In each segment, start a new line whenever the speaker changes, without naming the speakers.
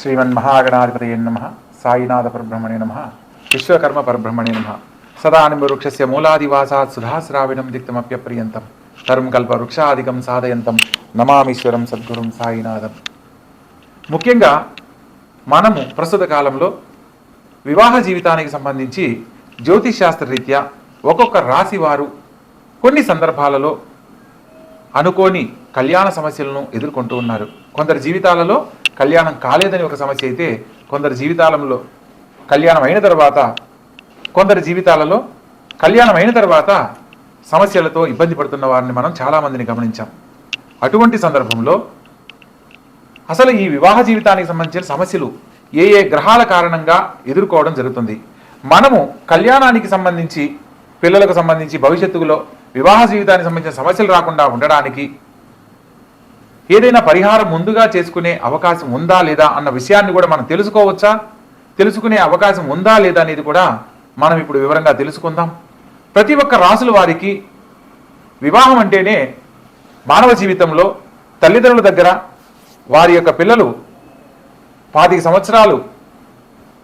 శ్రీమన్మహాగణాధిపతయే నమః. సాయినాథ పరబ్రహ్మణే నమః. విశ్వకర్మ పరబ్రహ్మణే నమః. సదానివృక్షస్య మూలాదివాసాత్ సుధాశ్రావిణం దిక్తమప్యప్రియంతం తరుం కల్పవృక్షాదికం సాధయంతం నమామీశ్వరం సద్గురుం సాయినాథం. ముఖ్యంగా మనము ప్రస్తుత కాలంలో వివాహ జీవితానికి సంబంధించి జ్యోతిషాస్త్ర రీత్యా ఒక్కొక్క రాశి వారు కొన్ని సందర్భాలలో అనుకోని కళ్యాణ సమస్యలను ఎదుర్కొంటూ ఉన్నారు. కొందరి జీవితాలలో కళ్యాణం కాలేదని ఒక సమస్య అయితే, కొందరి జీవితాలలో కళ్యాణం అయిన తర్వాత సమస్యలతో ఇబ్బంది పడుతున్న వారిని మనం చాలామందిని గమనించాం. అటువంటి సందర్భంలో అసలు ఈ వివాహ జీవితానికి సంబంధించిన సమస్యలు ఏ ఏ గ్రహాల కారణంగా ఎదుర్కోవడం జరుగుతుంది, మనము కళ్యాణానికి సంబంధించి పిల్లలకు సంబంధించి భవిష్యత్తులో వివాహ జీవితానికి సంబంధించిన సమస్యలు రాకుండా ఉండడానికి ఏదైనా పరిహారం ముందుగా చేసుకునే అవకాశం ఉందా లేదా అన్న విషయాన్ని కూడా మనం తెలుసుకోవచ్చా, తెలుసుకునే అవకాశం ఉందా లేదా అనేది కూడా మనం ఇప్పుడు వివరంగా తెలుసుకుందాం. ప్రతి ఒక్క రాసుల వారికి వివాహం అంటేనే మానవ జీవితంలో తల్లిదండ్రుల దగ్గర వారి యొక్క పిల్లలు 25 సంవత్సరాలు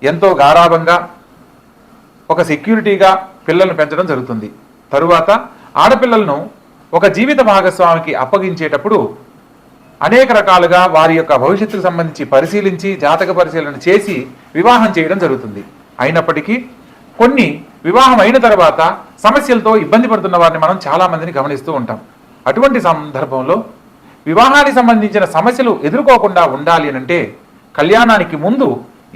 ఎంతో గారాభంగా ఒక సెక్యూరిటీగా పిల్లలను పెంచడం జరుగుతుంది. తరువాత ఆడపిల్లలను ఒక జీవిత భాగస్వామికి అప్పగించేటప్పుడు అనేక రకాలుగా వారి యొక్క భవిష్యత్తుకు సంబంధించి పరిశీలించి జాతక పరిశీలన చేసి వివాహం చేయడం జరుగుతుంది. అయినప్పటికీ కొన్ని వివాహం అయిన తర్వాత సమస్యలతో ఇబ్బంది పడుతున్న వారిని మనం చాలామందిని గమనిస్తూ ఉంటాం. అటువంటి సందర్భంలో వివాహానికి సంబంధించిన సమస్యలు ఎదుర్కోకుండా ఉండాలి అంటే కళ్యాణానికి ముందు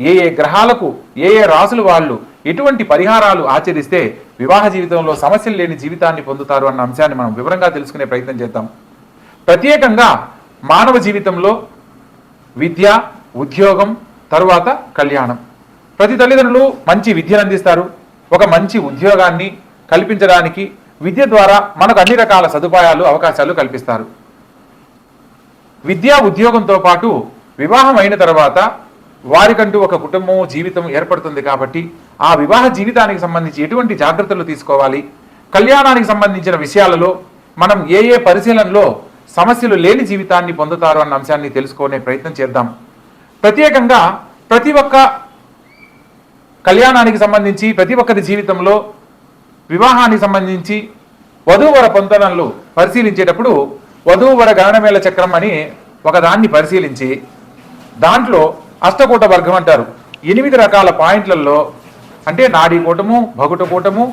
ఏ ఏ గ్రహాలకు ఏ ఏ రాసులు వాళ్ళు ఎటువంటి పరిహారాలు ఆచరిస్తే వివాహ జీవితంలో సమస్యలు లేని జీవితాన్ని పొందుతారు అన్న అంశాన్ని మనం వివరంగా తెలుసుకునే ప్రయత్నం చేద్దాం. ప్రత్యేకంగా మానవ జీవితంలో విద్య, ఉద్యోగం, తరువాత కళ్యాణం. ప్రతి తల్లిదండ్రులు మంచి విద్యను అందిస్తారు. ఒక మంచి ఉద్యోగాన్ని కల్పించడానికి విద్య ద్వారా మనకు అన్ని రకాల సదుపాయాలు అవకాశాలు కల్పిస్తారు. విద్యా ఉద్యోగంతో పాటు వివాహం అయిన తర్వాత వారికంటూ ఒక కుటుంబం జీవితం ఏర్పడుతుంది. కాబట్టి ఆ వివాహ జీవితానికి సంబంధించి ఎటువంటి జాగ్రత్తలు తీసుకోవాలి, కళ్యాణానికి సంబంధించిన విషయాలలో మనం ఏ ఏ పరిశీలనలో సమస్యలు లేని జీవితాన్ని పొందుతారు అన్న అంశాన్ని తెలుసుకునే ప్రయత్నం చేద్దాం. ప్రత్యేకంగా ప్రతి ఒక్క కళ్యాణానికి సంబంధించి ప్రతి ఒక్కరి జీవితంలో వివాహానికి సంబంధించి వధూవర పొందనలు పరిశీలించేటప్పుడు వధూవర గణనమేళ చక్రం అని ఒకదాన్ని పరిశీలించి దాంట్లో అష్టకూట వర్గం అంటారు. 8 రకాల పాయింట్లలో అంటే నాడీ కూటము, భగుట కూటము,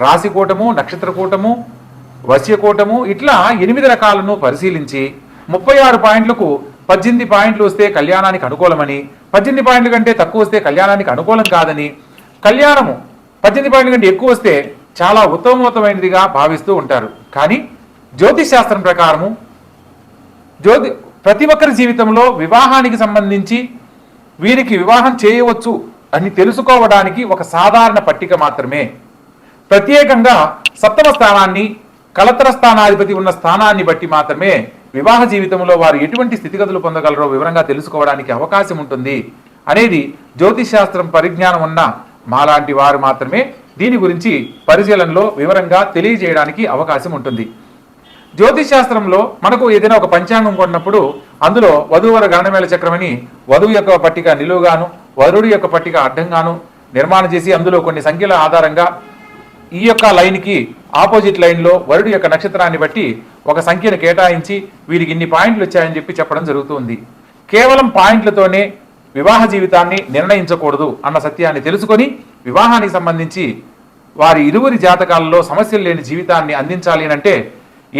రాశి కూటము, నక్షత్ర కూటము, వశ్య కూటము, ఇట్లా 8 రకాలను పరిశీలించి 36 పాయింట్లకు 18 పాయింట్లు వస్తే కళ్యాణానికి అనుకూలమని, 18 పాయింట్ల కంటే తక్కువ వస్తే కళ్యాణానికి అనుకూలం కాదని, కళ్యాణము 18 పాయింట్ల కంటే ఎక్కువ వస్తే చాలా ఉత్తమోత్తమైనదిగా భావిస్తూ ఉంటారు. కానీ జ్యోతిష్ శాస్త్రం ప్రకారము ప్రతి ఒక్కరి జీవితంలో వివాహానికి సంబంధించి వీరికి వివాహం చేయవచ్చు అని తెలుసుకోవడానికి ఒక సాధారణ పట్టిక మాత్రమే. ప్రత్యేకంగా సప్తమ స్థానాన్ని, కళత్ర స్థానాధిపతి ఉన్న స్థానాన్ని బట్టి మాత్రమే వివాహ జీవితంలో వారు ఎటువంటి స్థితిగతులు పొందగలరో వివరంగా తెలుసుకోవడానికి అవకాశం ఉంటుంది అనేది జ్యోతిష్ శాస్త్రం పరిజ్ఞానం ఉన్న మాలాంటి వారు మాత్రమే దీని గురించి పరిశీలనలో వివరంగా తెలియజేయడానికి అవకాశం ఉంటుంది. జ్యోతిష్ శాస్త్రంలో మనకు ఏదైనా ఒక పంచాంగం కొన్నప్పుడు అందులో వధూవర గణనమేళ చక్రమని వధువు యొక్క పట్టిక నిలువుగాను వరుడి యొక్క పట్టిక అడ్డంగాను నిర్మాణం చేసి అందులో కొన్ని సంఖ్యల ఆధారంగా ఈ యొక్క లైన్కి ఆపోజిట్ లైన్లో వరుడి యొక్క నక్షత్రాన్ని బట్టి ఒక సంఖ్యను కేటాయించి వీరికి ఇన్ని పాయింట్లు వచ్చాయని చెప్పడం జరుగుతుంది. కేవలం పాయింట్లతోనే వివాహ జీవితాన్ని నిర్ణయించకూడదు అన్న సత్యాన్ని తెలుసుకొని వివాహానికి సంబంధించి వారి ఇరువురి జాతకాలలో సమస్యలు లేని జీవితాన్ని అందించాలి అంటే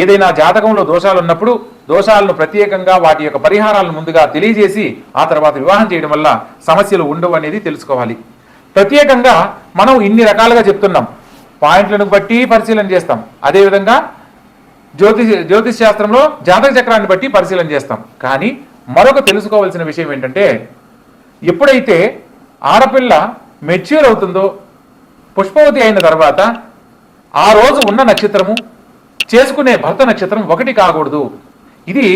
ఏదైనా జాతకంలో దోషాలు ఉన్నప్పుడు దోషాలను ప్రత్యేకంగా వాటి యొక్క పరిహారాలను ముందుగా తెలియజేసి ఆ తర్వాత వివాహం చేయడం వల్ల సమస్యలు ఉండవు అనేది తెలుసుకోవాలి. ప్రత్యేకంగా మనం ఇన్ని రకాలుగా చెప్తున్నాం, పాయింట్లను బట్టి పరిశీలన చేస్తాం. అదేవిధంగా జ్యోతిష్ శాస్త్రంలో జాతక చక్రాన్ని బట్టి పరిశీలన చేస్తాం. కానీ మరొక తెలుసుకోవాల్సిన విషయం ఏంటంటే ఎప్పుడైతే ఆడపిల్ల మెచ్యూర్ అవుతుందో పుష్పవతి అయిన తర్వాత ఆ రోజు ఉన్న నక్షత్రము చేసుకునే భర్త నక్షత్రం ఒకటి కాకూడదు. ఇది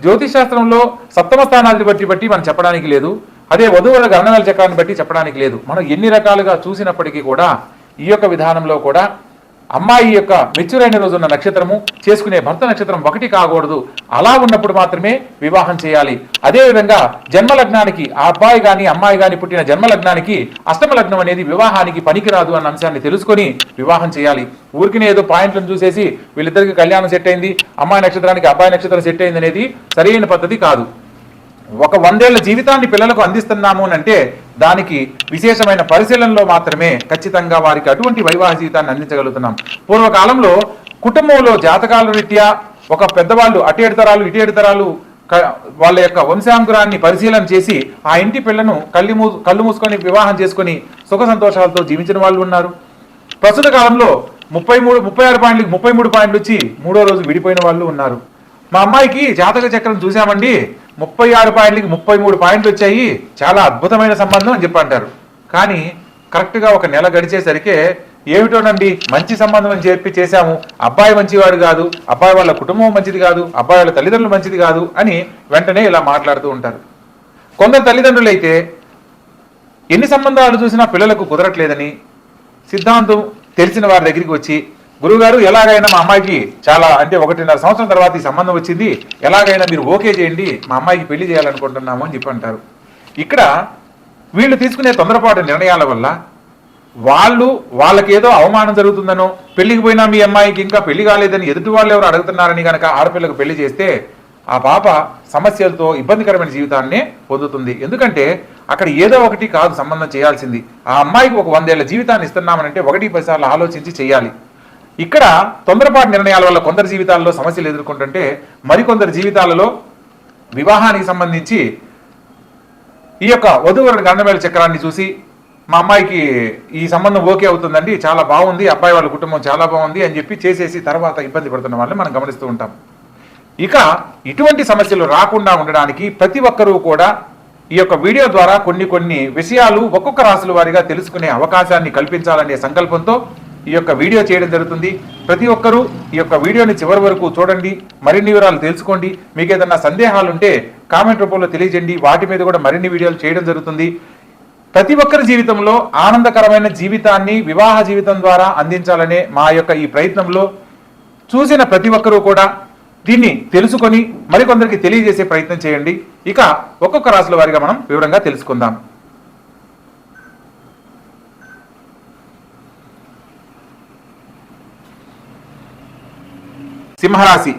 జ్యోతిష్ శాస్త్రంలో సప్తమ స్థానాన్ని బట్టి మనం చెప్పడానికి లేదు. అదే వధువుల గణనమేళ చక్రాన్ని బట్టి చెప్పడానికి లేదు. మనం ఎన్ని రకాలుగా చూసినప్పటికీ కూడా ఈ యొక్క విధానంలో కూడా అమ్మాయి యొక్క మెచ్యూర్ అయిన రోజున్న నక్షత్రము చేసుకునే భర్త నక్షత్రం ఒకటి కాకూడదు. అలా ఉన్నప్పుడు మాత్రమే వివాహం చేయాలి. అదేవిధంగా జన్మ లగ్నానికి ఆ అబ్బాయి కానీ అమ్మాయి కానీ పుట్టిన జన్మ లగ్నానికి అష్టమ లగ్నం అనేది వివాహానికి పనికిరాదు అన్న అంశాన్ని తెలుసుకొని వివాహం చేయాలి. ఊరికి ఏదో పాయింట్లను చూసేసి వీళ్ళిద్దరికి కళ్యాణం సెట్ అయింది, అమ్మాయి నక్షత్రానికి అబ్బాయి నక్షత్రం సెట్ అయింది అనేది సరైన పద్ధతి కాదు. ఒక 100 ఏళ్ల జీవితాన్ని పిల్లలకు అందిస్తున్నాము అంటే దానికి విశేషమైన పరిశీలనలో మాత్రమే ఖచ్చితంగా వారికి అటువంటి వైవాహిక జీవితాన్ని అందించగలుగుతున్నాం. పూర్వకాలంలో కుటుంబంలో జాతకాల రీత్యా ఒక పెద్దవాళ్ళు అటు 7 తరాలు ఇటు 7 తరాలు వాళ్ళ యొక్క వంశాంకురాన్ని పరిశీలన చేసి ఆ ఇంటి పిల్లను కళ్ళు మూసుకొని వివాహం చేసుకొని సుఖ సంతోషాలతో జీవించిన వాళ్ళు ఉన్నారు. ప్రస్తుత కాలంలో 36 పాయింట్లకి 33 పాయింట్లు వచ్చి 3వ రోజు విడిపోయిన వాళ్ళు ఉన్నారు. మా అమ్మాయికి జాతక చక్రం చూసామండి, 36 పాయింట్లకి 33 పాయింట్లు వచ్చాయి, చాలా అద్భుతమైన సంబంధం అని చెప్పి అంటారు. కానీ కరెక్ట్గా ఒక నెల గడిచేసరికి ఏమిటోనండి మంచి సంబంధం అని చెప్పి చేశాము, అబ్బాయి మంచివాడు కాదు, అబ్బాయి వాళ్ళ కుటుంబం మంచిది కాదు, అబ్బాయి వాళ్ళ తల్లిదండ్రులు మంచిది కాదు అని వెంటనే ఇలా మాట్లాడుతూ ఉంటారు. కొందరు తల్లిదండ్రులు అయితే ఎన్ని సంబంధాలు చూసినా పిల్లలకు కుదరట్లేదని సిద్ధాంతం తెలిసిన వారి దగ్గరికి వచ్చి, గురువుగారు ఎలాగైనా మా అమ్మాయికి చాలా అంటే 1.5 సంవత్సరం తర్వాత ఈ సంబంధం వచ్చింది, ఎలాగైనా మీరు ఓకే చేయండి, మా అమ్మాయికి పెళ్లి చేయాలనుకుంటున్నాము అని చెప్పి అంటారు. ఇక్కడ వీళ్ళు తీసుకునే తొందరపాటు నిర్ణయాల వల్ల వాళ్ళకేదో అవమానం జరుగుతుందనో, పెళ్లికి పోయినా మీ అమ్మాయికి ఇంకా పెళ్లి కాలేదని ఎదుటి వాళ్ళు ఎవరు అడుగుతున్నారని కనుక ఆడపిల్లకు పెళ్లి చేస్తే ఆ పాప సమస్యలతో ఇబ్బందికరమైన జీవితాన్ని పొందుతుంది. ఎందుకంటే అక్కడ ఏదో ఒకటి కాదు సంబంధం చేయాల్సింది. ఆ అమ్మాయికి ఒక 100 ఏళ్ల జీవితాన్ని ఇస్తున్నామనంటే 1-10 సార్లు ఆలోచించి చేయాలి. ఇక్కడ తొందరపాటు నిర్ణయాల వల్ల కొందరి జీవితాల్లో సమస్యలు ఎదుర్కొంటుంటే మరికొందరి జీవితాలలో వివాహానికి సంబంధించి ఈ యొక్క వధూవరుడి గండమేళ చక్రాన్ని చూసి మా అమ్మాయికి ఈ సంబంధం ఓకే అవుతుందండి, చాలా బాగుంది, అబ్బాయి వాళ్ళ కుటుంబం చాలా బాగుంది అని చెప్పి చేసేసి తర్వాత ఇబ్బంది పడుతున్న వాళ్ళని మనం గమనిస్తూ ఉంటాం. ఇక ఇటువంటి సమస్యలు రాకుండా ఉండడానికి ప్రతి ఒక్కరూ కూడా ఈ యొక్క వీడియో ద్వారా కొన్ని విషయాలు ఒక్కొక్క రాశుల వారిగా తెలుసుకునే అవకాశాన్ని కల్పించాలనే సంకల్పంతో ఈ యొక్క వీడియో చేయడం జరుగుతుంది. ప్రతి ఒక్కరూ ఈ యొక్క వీడియోని చివరి వరకు చూడండి, మరిన్ని వివరాలు తెలుసుకోండి. మీకు ఏదైనా సందేహాలు ఉంటే కామెంట్ రూపంలో తెలియజేయండి, వాటి మీద కూడా మరిన్ని వీడియోలు చేయడం జరుగుతుంది. ప్రతి ఒక్కరి జీవితంలో ఆనందకరమైన జీవితాన్ని వివాహ జీవితం ద్వారా అందించాలనే మా యొక్క ఈ ప్రయత్నంలో చూసిన ప్రతి ఒక్కరూ కూడా దీన్ని తెలుసుకొని మరికొందరికి తెలియజేసే ప్రయత్నం చేయండి. ఇక ఒక్కొక్క రాశుల వారిగా మనం వివరంగా తెలుసుకుందాం. సింహరాశి.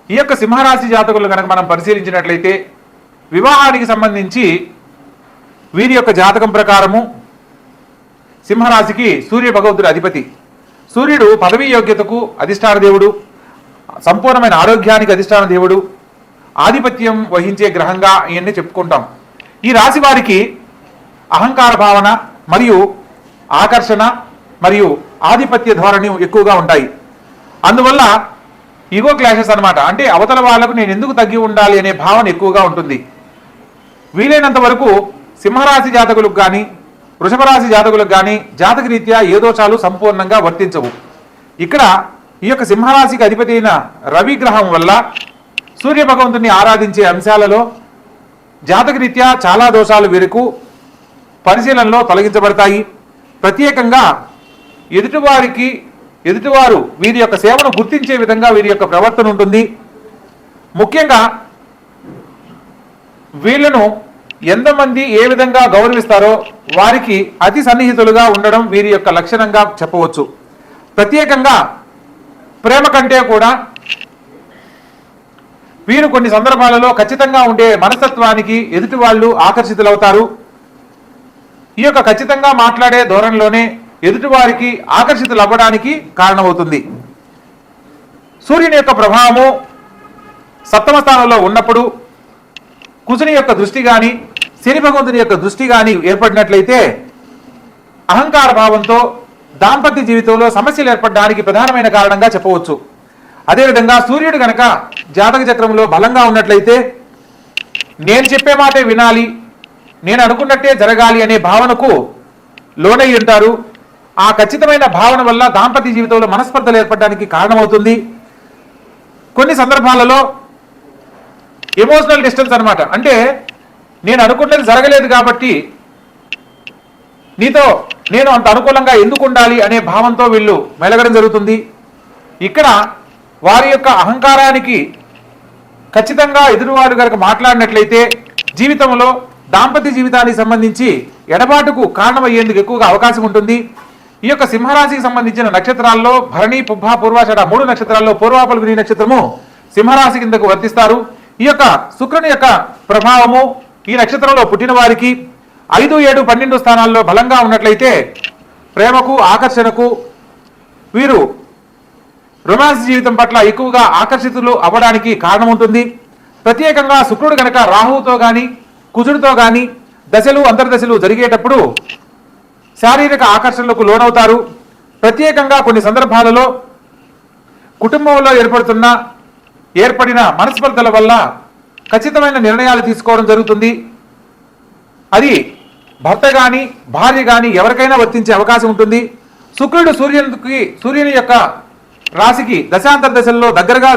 ఈ యొక్క సింహరాశి జాతకులు కనుక మనం పరిశీలించినట్లయితే వివాహానికి సంబంధించి వీరి యొక్క జాతకం ప్రకారము సింహరాశికి సూర్య భగవంతుడు అధిపతి. సూర్యుడు పదవీ యోగ్యతకు అధిష్టాన దేవుడు, సంపూర్ణమైన ఆరోగ్యానికి అధిష్టాన దేవుడు, ఆధిపత్యం వహించే గ్రహంగా ఇవన్నీ చెప్పుకుంటాం. ఈ రాశి వారికి అహంకార భావన మరియు ఆకర్షణ మరియు ఆధిపత్య ధోరణి ఎక్కువగా ఉంటాయి. అందువల్ల ఈగో క్లాషెస్ అనమాట, అంటే అవతల వాళ్లకు నేను ఎందుకు తగ్గి ఉండాలి అనే భావన ఎక్కువగా ఉంటుంది. వీలైనంత వరకు సింహరాశి జాతకులకు కానీ వృషభ రాశి జాతకులకు కానీ జాతక రీత్యా ఏ దోషాలు సంపూర్ణంగా వర్తించవు. ఇక్కడ ఈ యొక్క సింహరాశికి అధిపతి అయిన రవి గ్రహం వల్ల సూర్య భగవంతుని ఆరాధించే అంశాలలో జాతక రీత్యా చాలా దోషాలు వీరికి పరిశీలనలో తొలగించబడతాయి. ప్రత్యేకంగా ఎదుటివారు వీరి యొక్క సేవను గుర్తించే విధంగా వీరి యొక్క ప్రవర్తన ఉంటుంది. ముఖ్యంగా వీళ్లను ఎంతమంది ఏ విధంగా గౌరవిస్తారో వారికి అతి సన్నిహితులుగా ఉండడం వీరి యొక్క లక్షణంగా చెప్పవచ్చు. ప్రత్యేకంగా ప్రేమ కంటే కూడా వీరు కొన్ని సందర్భాలలో ఖచ్చితంగా ఉండే మనస్తత్వానికి ఎదుటి వాళ్ళు ఆకర్షితులవుతారు. ఈ యొక్క ఖచ్చితంగా మాట్లాడే ధోరణిలోనే ఎదుటివారికి ఆకర్షితులు అవ్వడానికి కారణమవుతుంది. సూర్యుని యొక్క ప్రభావము సప్తమ స్థానంలో ఉన్నప్పుడు కుజుని యొక్క దృష్టి కానీ శని భగవంతుని యొక్క దృష్టి కానీ ఏర్పడినట్లయితే అహంకార భావంతో దాంపత్య జీవితంలో సమస్యలు ఏర్పడడానికి ప్రధానమైన కారణంగా చెప్పవచ్చు. అదేవిధంగా సూర్యుడు గనక జాతక చక్రంలో బలంగా ఉన్నట్లయితే నేను చెప్పే మాటే వినాలి, నేను అనుకున్నట్టే జరగాలి అనే భావనకు లోనై ఉంటారు. ఆ ఖచ్చితమైన భావన వల్ల దాంపత్య జీవితంలో మనస్పర్ధలు ఏర్పడడానికి కారణమవుతుంది. కొన్ని సందర్భాలలో ఎమోషనల్ డిస్టెన్స్ అనమాట, అంటే నేను అనుకున్నది జరగలేదు కాబట్టి నీతో నేను అంత అనుకూలంగా ఎందుకు ఉండాలి అనే భావంతో వీళ్ళు మెలగడం జరుగుతుంది. ఇక్కడ వారి యొక్క అహంకారానికి ఖచ్చితంగా ఎదురువారు కనుక మాట్లాడినట్లయితే జీవితంలో దాంపత్య జీవితానికి సంబంధించి ఎడబాటుకు కారణమయ్యేందుకు ఎక్కువగా అవకాశం ఉంటుంది. ఈ యొక్క సింహరాశికి సంబంధించిన నక్షత్రాల్లో భరణి, పుబ్బ, పూర్వాషాఢ 3 నక్షత్రాల్లో పూర్వ ఫల్గుని నక్షత్రము సింహరాశి కిందకు వర్తిస్తారు. ఈ యొక్క శుక్రుని యొక్క ప్రభావము ఈ నక్షత్రంలో పుట్టిన వారికి 5, 7, 12 స్థానాల్లో బలంగా ఉన్నట్లయితే ప్రేమకు, ఆకర్షణకు, వీరు రొమాన్స్ జీవితం పట్ల ఎక్కువగా ఆకర్షితులు అవ్వడానికి కారణం ఉంటుంది. ప్రత్యేకంగా శుక్రుడు కనుక రాహువుతో కానీ కుజుడితో కానీ దశలు అంతర్దశలు జరిగేటప్పుడు శారీరక ఆకర్షణలకు లోనవుతారు. ప్రత్యేకంగా కొన్ని సందర్భాలలో కుటుంబంలో ఏర్పడిన మనస్పర్ధల వల్ల ఖచ్చితమైన నిర్ణయాలు తీసుకోవడం జరుగుతుంది. అది భర్త కానీ భార్య కానీ ఎవరికైనా వర్తించే అవకాశం ఉంటుంది. శుక్రుడు సూర్యుని యొక్క రాశికి దశాంతర దశల్లో దగ్గరగా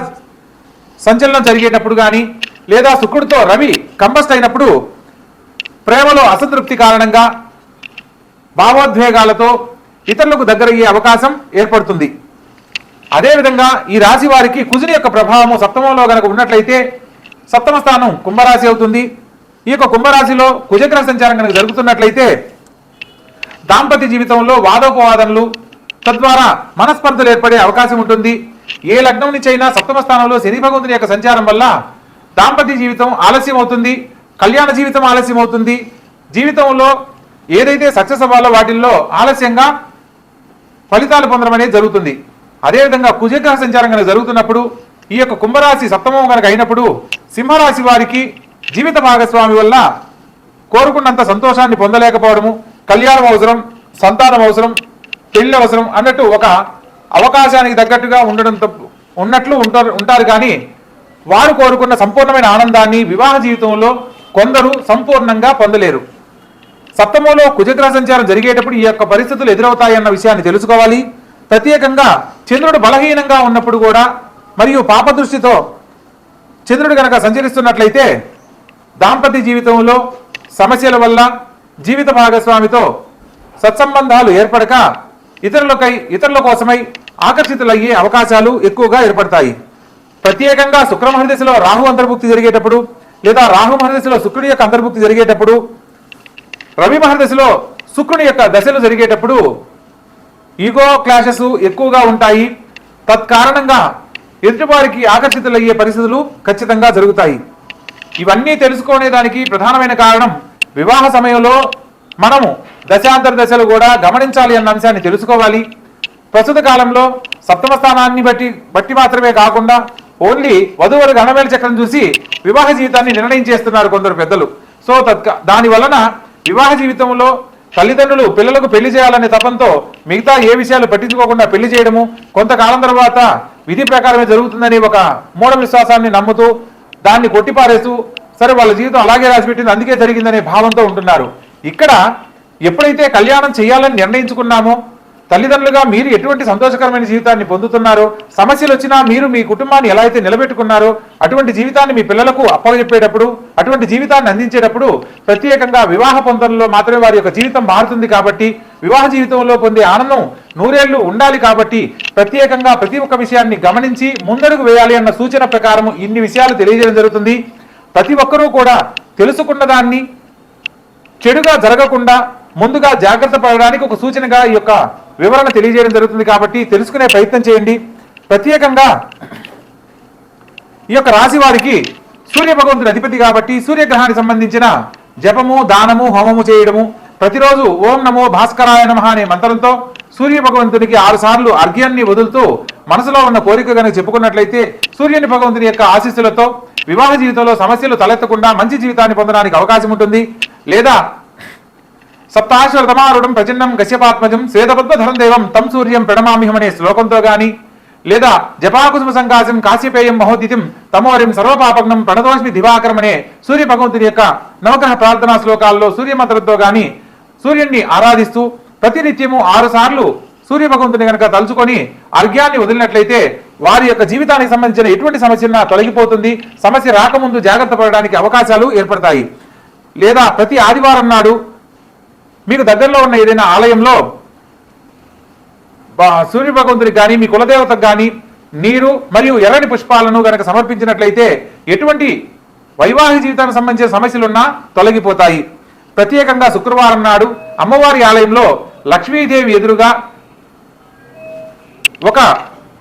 సంచలనం జరిగేటప్పుడు కానీ లేదా శుక్రుడితో రవి కంబస్ట్ అయినప్పుడు ప్రేమలో అసంతృప్తి కారణంగా భావోద్వేగాలతో ఇతరులకు దగ్గరయ్యే అవకాశం ఏర్పడుతుంది. అదేవిధంగా ఈ రాశి వారికి కుజుని యొక్క ప్రభావము సప్తమంలో కనుక ఉన్నట్లయితే సప్తమ స్థానం కుంభరాశి అవుతుంది. ఈ యొక్క కుంభరాశిలో కుజగ్రహ సంచారం కనుక జరుగుతున్నట్లయితే దాంపత్య జీవితంలో వాదోపవాదనలు, తద్వారా మనస్పర్ధలు ఏర్పడే అవకాశం ఉంటుంది. ఏ లగ్నం నుంచి అయినా సప్తమ స్థానంలో శని భగవంతుని యొక్క సంచారం వల్ల దాంపత్య జీవితం ఆలస్యం అవుతుంది, కళ్యాణ జీవితం ఆలస్యం అవుతుంది. జీవితంలో ఏదైతే సక్సెస్ అవ్వాలో వాటిల్లో ఆలస్యంగా ఫలితాలు పొందడం అనేది జరుగుతుంది. అదేవిధంగా కుజగ్రహ సంచారం కనుక జరుగుతున్నప్పుడు ఈ యొక్క కుంభరాశి సప్తమం కనుక అయినప్పుడు సింహరాశి వారికి జీవిత భాగస్వామి వల్ల కోరుకున్నంత సంతోషాన్ని పొందలేకపోవడము, కళ్యాణం అవసరం, సంతానం అవసరం, పెళ్లి అవసరం అన్నట్టు ఒక అవకాశానికి తగ్గట్టుగా ఉన్నట్లు ఉంటారు కానీ వారు కోరుకున్న సంపూర్ణమైన ఆనందాన్ని వివాహ జీవితంలో కొందరు సంపూర్ణంగా పొందలేరు. సప్తమంలో కుజగ్రహ సంచారం జరిగేటప్పుడు ఈ యొక్క పరిస్థితులు ఎదురవుతాయన్న విషయాన్ని తెలుసుకోవాలి. ప్రత్యేకంగా చంద్రుడు బలహీనంగా ఉన్నప్పుడు కూడా మరియు పాపదృష్టితో చంద్రుడు కనుక సంచరిస్తున్నట్లయితే దాంపత్య జీవితంలో సమస్యల వల్ల జీవిత భాగస్వామితో సత్సంబంధాలు ఏర్పడక ఇతరుల కోసమై ఆకర్షితులయ్యే అవకాశాలు ఎక్కువగా ఏర్పడతాయి. ప్రత్యేకంగా శుక్ర మహర్దశలో రాహు అంతర్భుక్తి జరిగేటప్పుడు లేదా రాహు మహర్దశలో శుక్రుడి యొక్క అంతర్భుక్తి జరిగేటప్పుడు, రవి మహర్దశలో శుక్రుని యొక్క దశలు జరిగేటప్పుడు ఈగో క్లాషెస్ ఎక్కువగా ఉంటాయి. తత్కారణంగా ఎదుటివారికి ఆకర్షితులయ్యే పరిస్థితులు ఖచ్చితంగా జరుగుతాయి. ఇవన్నీ తెలుసుకునేదానికి ప్రధానమైన కారణం వివాహ సమయంలో మనము దశాంతర దశలు కూడా గమనించాలి అన్న అంశాన్ని తెలుసుకోవాలి. ప్రస్తుత కాలంలో సప్తమ స్థానాన్ని బట్టి మాత్రమే కాకుండా ఓన్లీ వధువరు గణమేల చక్రం చూసి వివాహ జీవితాన్ని నిర్ణయం చేస్తున్నారు కొందరు పెద్దలు. సో దాని వలన వివాహ జీవితంలో తల్లిదండ్రులు పిల్లలకు పెళ్లి చేయాలనే తపంతో మిగతా ఏ విషయాలు పట్టించుకోకుండా పెళ్లి చేయడము, కొంతకాలం తర్వాత విధి ప్రకారమే జరుగుతుందని ఒక మూఢ విశ్వాసాన్ని నమ్ముతూ దాన్ని కొట్టిపారేస్తూ సరే వాళ్ళ జీవితం అలాగే రాసిపెట్టింది అందుకే జరిగిందనే భావంతో ఉంటున్నారు. ఇక్కడ ఎప్పుడైతే కళ్యాణం చేయాలని నిర్ణయించుకున్నామో తల్లిదండ్రులుగా మీరు ఎటువంటి సంతోషకరమైన జీవితాన్ని పొందుతున్నారో, సమస్యలు వచ్చినా మీరు మీ కుటుంబాన్ని ఎలా అయితే నిలబెట్టుకున్నారో అటువంటి జీవితాన్ని మీ పిల్లలకు అప్పచెప్పేటప్పుడు, అటువంటి జీవితాన్ని అందించేటప్పుడు ప్రత్యేకంగా వివాహ పొందడంలో మాత్రమే వారి యొక్క జీవితం మారుతుంది. కాబట్టి వివాహ జీవితంలో పొందే ఆనందం 100 ఏళ్లు ఉండాలి. కాబట్టి ప్రత్యేకంగా ప్రతి ఒక్క విషయాన్ని గమనించి ముందడుగు వేయాలి అన్న సూచన ప్రకారం ఇన్ని విషయాలు తెలియజేయడం జరుగుతుంది. ప్రతి ఒక్కరూ కూడా తెలుసుకున్న దాన్ని చెడుగా జరగకుండా ముందుగా జాగ్రత్త పడడానికి ఒక సూచనగా ఈ యొక్క వివరణ తెలియజేయడం జరుగుతుంది. కాబట్టి తెలుసుకునే ప్రయత్నం చేయండి. ప్రత్యేకంగా ఈ యొక్క రాశి వారికి సూర్య భగవంతుడి అధిపతి కాబట్టి సూర్యగ్రహానికి సంబంధించిన జపము, దానము, హోమము చేయడము, ప్రతిరోజు ఓం నమో భాస్కరాయ నమః అనే మంత్రంతో సూర్య భగవంతునికి 6 సార్లు అర్ఘ్యాన్ని వదులుతూ మనసులో ఉన్న కోరిక కనుక చెప్పుకున్నట్లయితే సూర్యుని భగవంతుని యొక్క ఆశీస్సులతో వివాహ జీవితంలో సమస్యలు తలెత్తకుండా మంచి జీవితాన్ని పొందడానికి అవకాశం ఉంటుంది. లేదా సప్తాశ్వరతమారుడం ప్రచండం గశ్యపాత్మజం శ్వేతపద్మధరం దేవం తం సూర్యం ప్రణమామిహం అనే శ్లోకంతో గాని, లేదా జపాకుసుమ సంకాశం కాశ్యపేయం మహోదితిం తమోరిం సర్వపాపగ్నం ప్రణతోష్మి దివాకరం అనే సూర్య భగవంతుని యొక్క నవగ్రహ ప్రార్థనా శ్లోకాల్లో సూర్య మంత్రంతో గాని సూర్యుడిని ఆరాధిస్తూ ప్రతినిత్యము 6 సార్లు సూర్య భగవంతుని కనుక తలుచుకొని అర్ఘ్యాన్ని వదిలినట్లయితే వారి యొక్క జీవితానికి సంబంధించిన ఎటువంటి సమస్యన్నా తొలగిపోతుంది. సమస్య రాకముందు జాగ్రత్త పడడానికి అవకాశాలు ఏర్పడతాయి. లేదా ప్రతి ఆదివారం నాడు మీకు దగ్గరలో ఉన్న ఏదైనా ఆలయంలో సూర్య భగవంతుడికి కానీ మీ కులదేవతకు కానీ నీరు మరియు ఎర్రని పుష్పాలను గనక సమర్పించినట్లయితే ఎటువంటి వైవాహిక జీవితానికి సంబంధించిన సమస్యలున్నా తొలగిపోతాయి. ప్రత్యేకంగా శుక్రవారం నాడు అమ్మవారి ఆలయంలో లక్ష్మీదేవి ఎదురుగా ఒక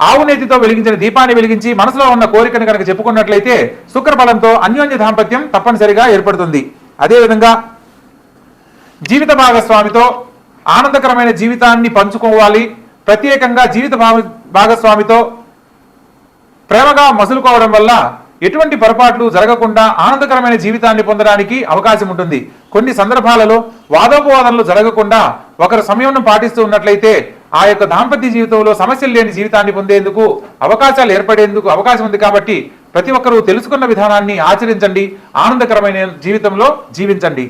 ఆవు నేతితో వెలిగించిన దీపాన్ని వెలిగించి మనసులో ఉన్న కోరికను కనుక చెప్పుకున్నట్లయితే శుక్రబలంతో అన్యోన్య దాంపత్యం తప్పనిసరిగా ఏర్పడుతుంది. అదేవిధంగా జీవిత భాగస్వామితో ఆనందకరమైన జీవితాన్ని పంచుకోవాలి. ప్రత్యేకంగా జీవిత భాగస్వామితో ప్రేమగా మసులుకోవడం వల్ల ఎటువంటి పొరపాట్లు జరగకుండా ఆనందకరమైన జీవితాన్ని పొందడానికి అవకాశం ఉంటుంది. కొన్ని సందర్భాలలో వాదోపవాదనలు జరగకుండా ఒకరు సమయం పాటిస్తూ ఉన్నట్లయితే ఆ యొక్క దాంపత్య జీవితంలో సమస్యలు లేని జీవితాన్ని పొందేందుకు అవకాశాలు ఏర్పడేందుకు అవకాశం ఉంది. కాబట్టి ప్రతి ఒక్కరూ తెలుసుకున్న విధానాన్ని ఆచరించండి, ఆనందకరమైన జీవితంలో జీవించండి.